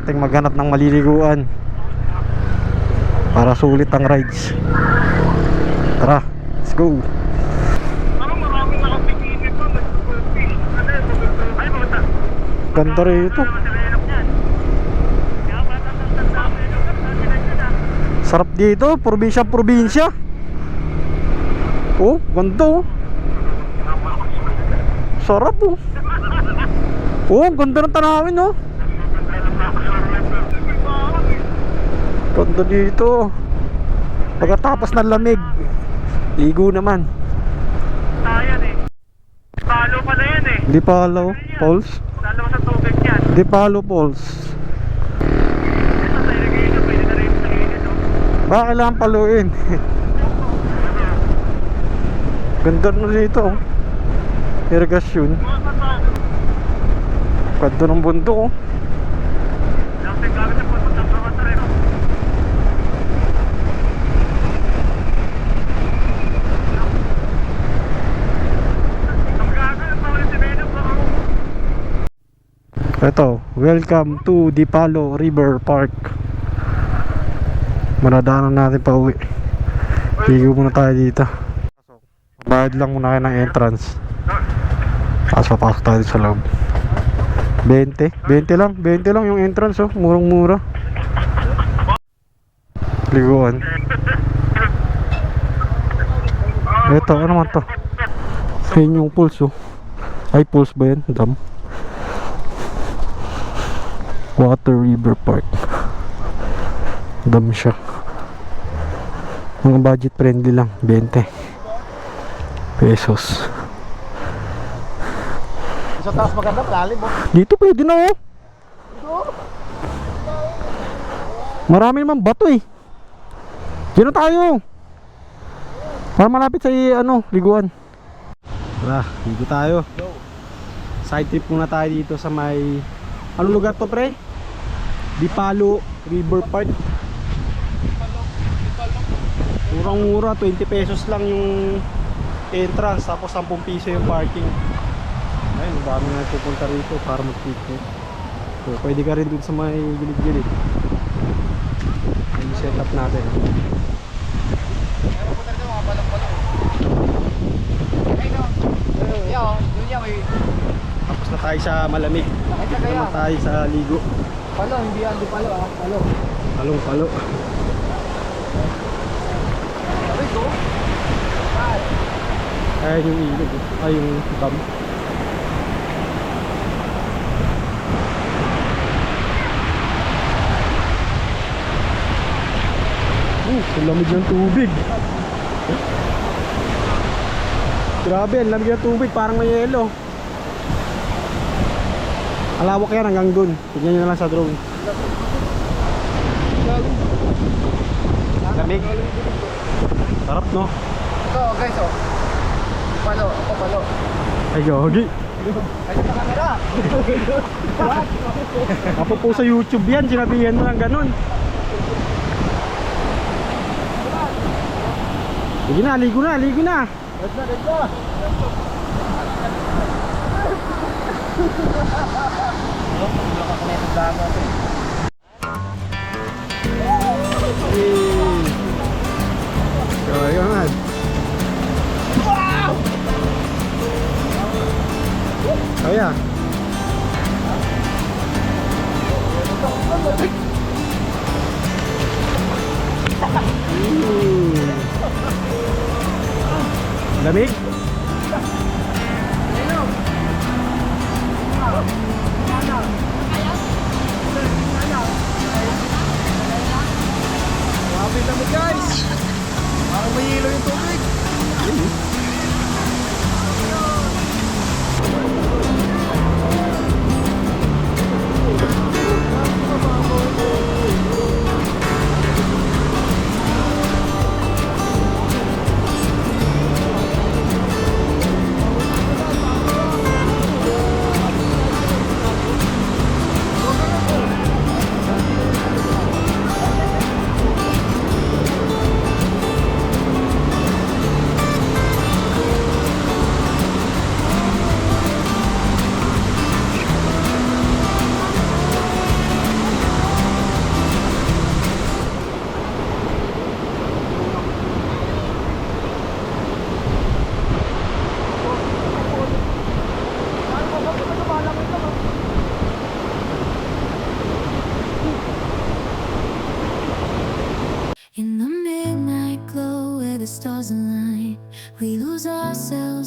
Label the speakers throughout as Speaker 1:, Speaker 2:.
Speaker 1: nating maghanap ng maliliguan para sulit ang rides. Tara, let's go. Ganda rito. Sarap dito, probinsya. Oh, ganda oh. Sarap oh. Oh, ganda ng tanawin oh. Ganda dito. Pagkatapos ng lamig, ligo naman.
Speaker 2: Ayan eh. Palo pala yan eh.
Speaker 1: Di Palo Falls?
Speaker 2: Lalo sa tubig yan.
Speaker 1: Di Palo Falls.
Speaker 2: Ito sa irrigation, pwede na rin sa init oh.
Speaker 1: Baka kailangan paluin. Ganda na dito oh. Irrigation. Ganda ng bundok oh.
Speaker 2: Dapat gamit sa pagpunta ng bawat rin oh. Ang gagal pa ulit si Benok oh.
Speaker 1: Ito, welcome to Di Palo River Park. Manadaanan natin pa uwi. Ligo muna tayo dito. Bayad lang muna kayo ng entrance. Tapos papasok tayo sa loob. 20 lang yung entrance oh. Murang mura. Liguan. Ito, ano naman to? Ayun yung pulse oh. Ay, pulse ba yan? Dam. Water River Park. Dam siya. Mga budget friendly lang, 20 pesos.
Speaker 3: Sa taas maganda, lalim mo.
Speaker 1: Dito pwede na oh. Marami naman bato eh. Dito tayo. Para malapit sa ano, liguan. Tara, ligo tayo. Side trip muna tayo dito sa may, anong lugar to pre? Di Palo River Park. Murang-mura, 20 pesos lang yung entrance, tapos 10 piso yung parking. Ayun, dami na pupunta rito para mag-picnic. So, pwede ka rin dun sa may gilid-gilid. Yung setup natin. Tapos na tayo sa malamig. Dito naman tayo sa ligo.
Speaker 3: Palo, hindi yan, di palo ah, palo.
Speaker 1: Palong-palo. Ayan yung ilog. Ay, yung dam. Ang lamig ng tubig. Grabe, ang lamig ng tubig. Parang may yelo. Alawak yan hanggang dun. Tignan nyo na lang sa drone. Lamig. Sarap no?
Speaker 3: Ito guys oh. Palo, ako palo.
Speaker 1: Ay, yogi.
Speaker 3: Ay, sa camera.
Speaker 1: Apo po sa YouTube yan. Sinabihan mo ng ganun. Sige na, ligo na, ligo na.
Speaker 3: Let's go.
Speaker 1: Ayan. Kaya. Lamig?
Speaker 3: Grabe naman guys. Parang may hilo yung tubig.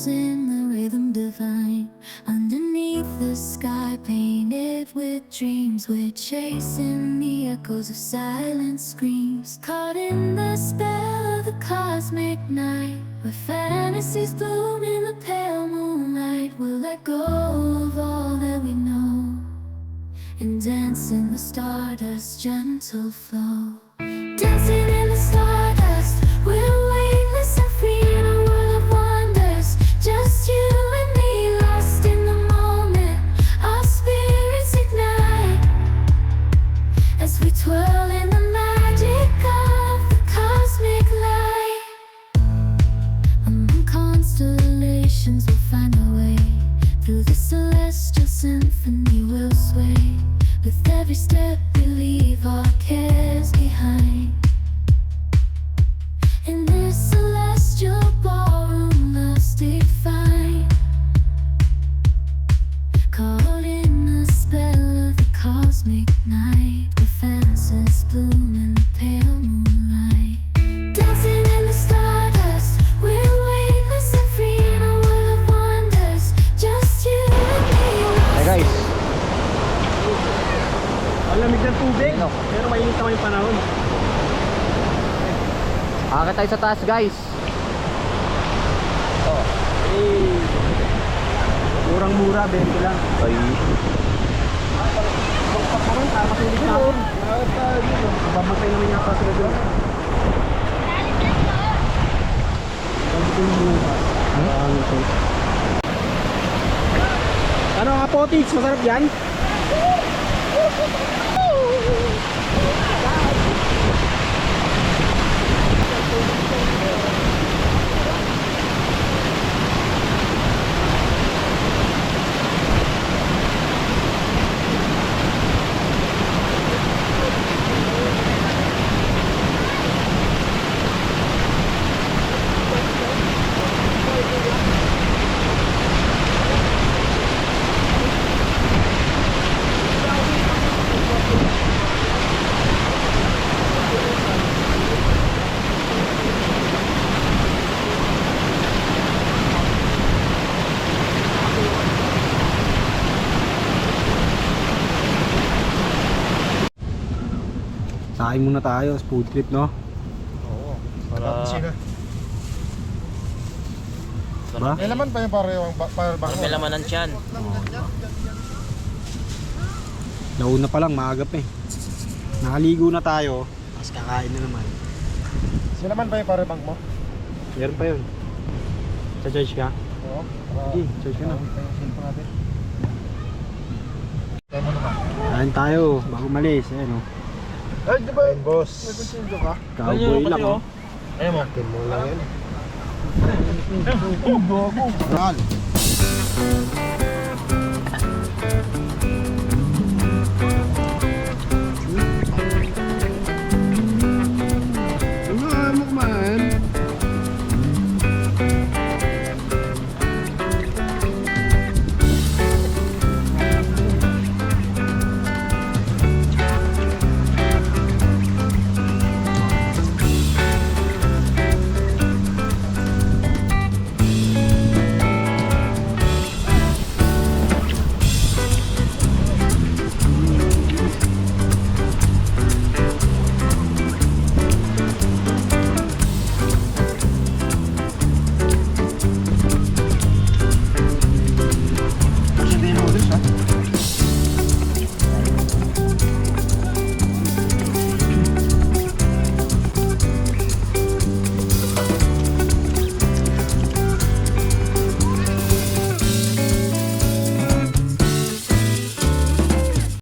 Speaker 4: angels in the rhythm divine. Underneath the sky painted with dreams, we're chasing the echoes of silent screams. Caught in the spell of the cosmic night, where fantasies bloom in the pale moonlight. We'll let go of all that we know and dance in the stardust's gentle flow. Dancing in the stardust, we're weightless and free in a world of wonders. Just you and me, lost in the moment. Our spirits ignite as we twirl in the magic of the cosmic light. Among constellations, we'll find our way. Through the celestial symphony, we'll sway. With every step, we leave our cares behind. In this celestial ballroom, love's defined. Caught in the spell of the cosmic night, where fantasies bloom in the pale moonlight. Dancing in the stardust, we're weightless and free in a world of wonders. Just you and me.
Speaker 1: Hey guys,
Speaker 2: Ang lamig ng tubig, pero mainit naman yung panahon.
Speaker 3: Akit tayo sa taas guys.
Speaker 2: Murang-mura, 20 lang.
Speaker 3: Ay.
Speaker 2: Pagpak naman, matulog na ako. Bamatay naman yata sila doon. Ano nga po, Tix? Masarap yan?
Speaker 1: saing muna tayo sa food trip, no?
Speaker 3: Para
Speaker 1: Ba?
Speaker 5: May laman pa yung powerbank mo.
Speaker 3: may lamanan tiyan.
Speaker 1: Nauna pa lang, maagap eh. Nakaligo na tayo, tapos kakain na naman.
Speaker 5: May laman pa yung powerbank mo?
Speaker 1: Meron pa yun. Sa-charge ka?
Speaker 5: Oo.
Speaker 1: Sige, charge ka na.
Speaker 5: Yung cellphone natin. Kaya mo naman.
Speaker 1: Kain tayo, bago malis. Ayan o.
Speaker 5: Ay, di ba? Boss. May kusinjo ka?
Speaker 1: Cowboy lang o.
Speaker 5: Ayaw mo. Akin mo lang yan. Mahal.